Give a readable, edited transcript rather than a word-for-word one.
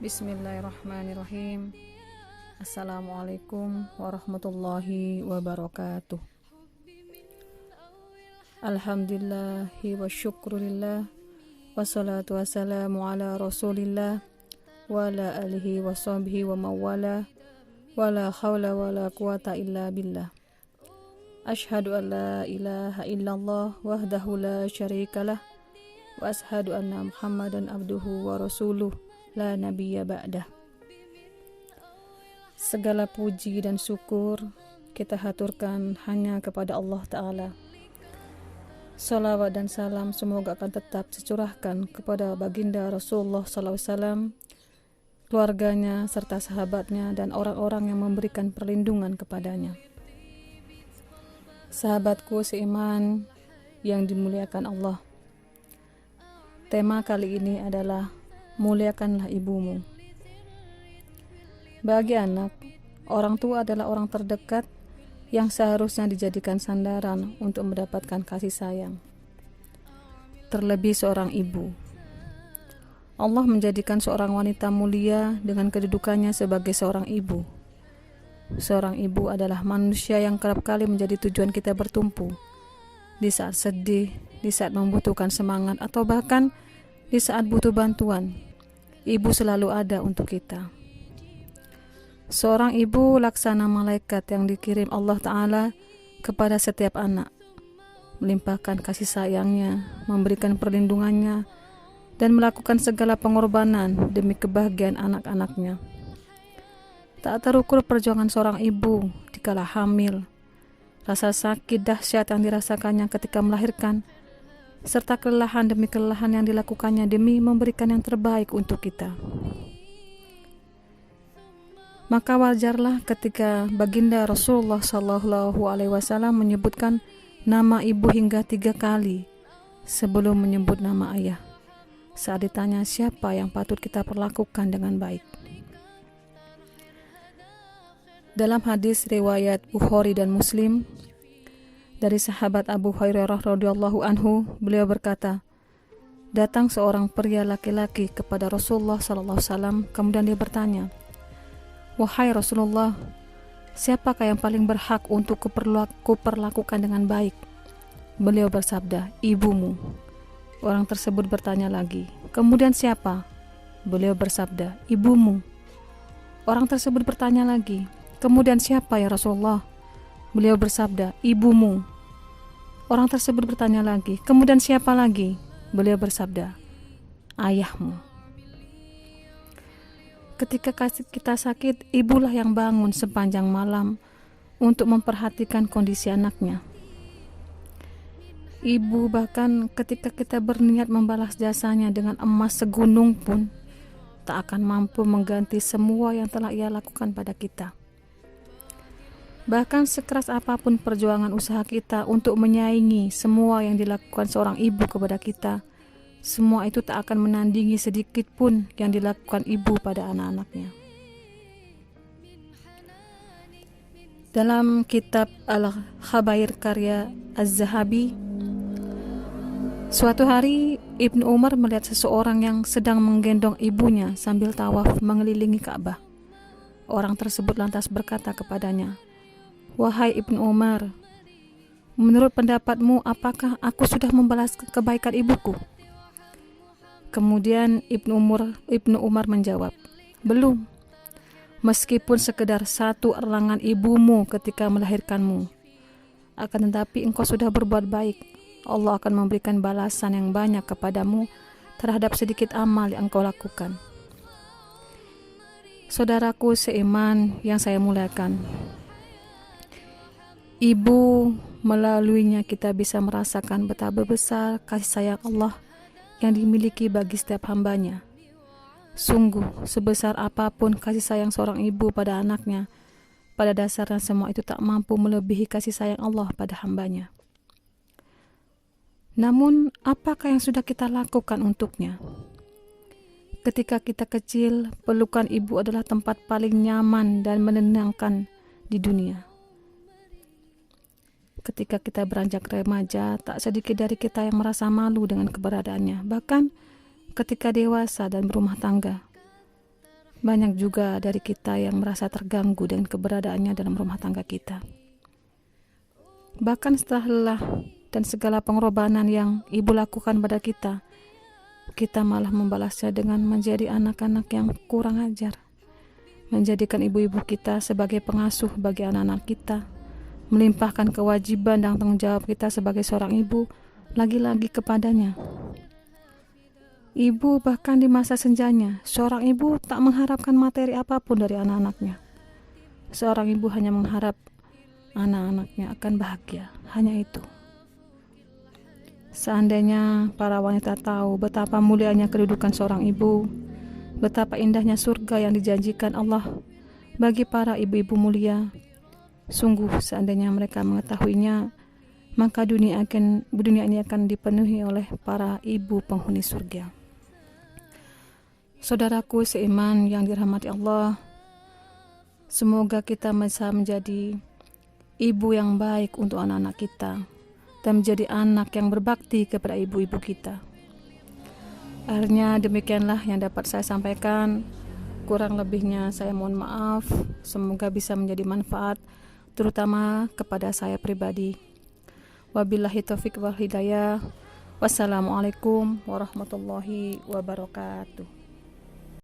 Bismillahirrahmanirrahim. Assalamualaikum warahmatullahi wabarakatuh. Alhamdulillahi wa syukurillah, wassalatu wassalamu ala rasulillah wa ala alihi wa sahbihi wa mawala, wa la hawla wa la quwata illa billah. Ashhadu an la ilaha illallah wahdahu la syarikalah, wa ashhadu anna muhammadan abduhu wa rasuluh la nabiyya ba'dah. Segala puji dan syukur kita haturkan hanya kepada Allah Ta'ala. Salawat dan salam semoga akan tetap dicurahkan kepada baginda Rasulullah SAW, keluarganya serta sahabatnya dan orang-orang yang memberikan perlindungan kepadanya. Sahabatku seiman yang dimuliakan Allah, tema kali ini adalah muliakanlah ibumu. Bagi anak, orang tua adalah orang terdekat yang seharusnya dijadikan sandaran untuk mendapatkan kasih sayang. Terlebih seorang ibu. Allah menjadikan seorang wanita mulia dengan kedudukannya sebagai seorang ibu. Seorang ibu adalah manusia yang kerap kali menjadi tujuan kita bertumpu. Di saat sedih, di saat membutuhkan semangat, atau bahkan di saat butuh bantuan, ibu selalu ada untuk kita. Seorang ibu laksana malaikat yang dikirim Allah Ta'ala kepada setiap anak, melimpahkan kasih sayangnya, memberikan perlindungannya, dan melakukan segala pengorbanan demi kebahagiaan anak-anaknya. Tak terukur perjuangan seorang ibu dikala hamil, rasa sakit dahsyat yang dirasakannya ketika melahirkan, serta kelelahan demi kelelahan yang dilakukannya demi memberikan yang terbaik untuk kita. Maka wajarlah ketika baginda Rasulullah SAW menyebutkan nama ibu hingga 3 kali sebelum menyebut nama ayah, saat ditanya siapa yang patut kita perlakukan dengan baik. Dalam hadis riwayat Bukhari dan Muslim dari sahabat Abu Hurairah radhiyallahu anhu, beliau berkata, datang seorang pria laki-laki kepada Rasulullah SAW, kemudian dia bertanya, wahai Rasulullah, siapakah yang paling berhak untuk kuperlakukan dengan baik? Beliau bersabda, ibumu. Orang tersebut bertanya lagi, kemudian siapa? Beliau bersabda, ibumu. Orang tersebut bertanya lagi, kemudian siapa ya Rasulullah? Beliau bersabda, ibumu. Orang tersebut bertanya lagi, kemudian siapa lagi? Beliau bersabda, ayahmu. Ketika kita sakit, ibulah yang bangun sepanjang malam untuk memperhatikan kondisi anaknya. Ibu bahkan ketika kita berniat membalas jasanya dengan emas segunung pun tak akan mampu mengganti semua yang telah ia lakukan pada kita. Bahkan sekeras apapun perjuangan usaha kita untuk menyaingi semua yang dilakukan seorang ibu kepada kita, semua itu tak akan menandingi sedikit pun yang dilakukan ibu pada anak-anaknya. Dalam kitab Al-Khabair karya Az-Zahabi, suatu hari Ibnu Umar melihat seseorang yang sedang menggendong ibunya sambil tawaf mengelilingi Ka'bah. Orang tersebut lantas berkata kepadanya, wahai Ibnu Umar, menurut pendapatmu apakah aku sudah membalas kebaikan ibuku? Kemudian Ibnu Umar menjawab, belum. Meskipun sekedar satu erlangan ibumu ketika melahirkanmu, akan tetapi engkau sudah berbuat baik. Allah akan memberikan balasan yang banyak kepadamu terhadap sedikit amal yang engkau lakukan. Saudaraku seiman yang saya muliakan, ibu melaluinya kita bisa merasakan betapa besar kasih sayang Allah yang dimiliki bagi setiap hambanya. Sungguh, sebesar apapun kasih sayang seorang ibu pada anaknya, pada dasarnya semua itu tak mampu melebihi kasih sayang Allah pada hambanya. Namun, apakah yang sudah kita lakukan untuknya? Ketika kita kecil, pelukan ibu adalah tempat paling nyaman dan menenangkan di dunia. Ketika kita beranjak remaja, tak sedikit dari kita yang merasa malu dengan keberadaannya. Bahkan ketika dewasa dan berumah tangga, banyak juga dari kita yang merasa terganggu dengan keberadaannya dalam rumah tangga kita. Bahkan setelah lelah dan segala pengorbanan yang ibu lakukan pada kita, kita malah membalasnya dengan menjadi anak-anak yang kurang ajar, menjadikan ibu-ibu kita sebagai pengasuh bagi anak-anak kita, melimpahkan kewajiban dan tanggung jawab kita sebagai seorang ibu lagi-lagi kepadanya. Ibu bahkan di masa senjanya, seorang ibu tak mengharapkan materi apapun dari anak-anaknya. Seorang ibu hanya mengharap anak-anaknya akan bahagia, hanya itu. Seandainya para wanita tahu betapa mulianya kedudukan seorang ibu, betapa indahnya surga yang dijanjikan Allah bagi para ibu-ibu mulia, sungguh seandainya mereka mengetahuinya, maka dunia ini akan dipenuhi oleh para ibu penghuni surga. Saudaraku seiman yang dirahmati Allah, semoga kita bisa menjadi ibu yang baik untuk anak-anak kita dan menjadi anak yang berbakti kepada ibu-ibu kita. Akhirnya demikianlah yang dapat saya sampaikan. Kurang lebihnya saya mohon maaf. Semoga bisa menjadi manfaat terutama kepada saya pribadi. Wabillahi taufik wal hidayah. Wassalamualaikum warahmatullahi wabarakatuh.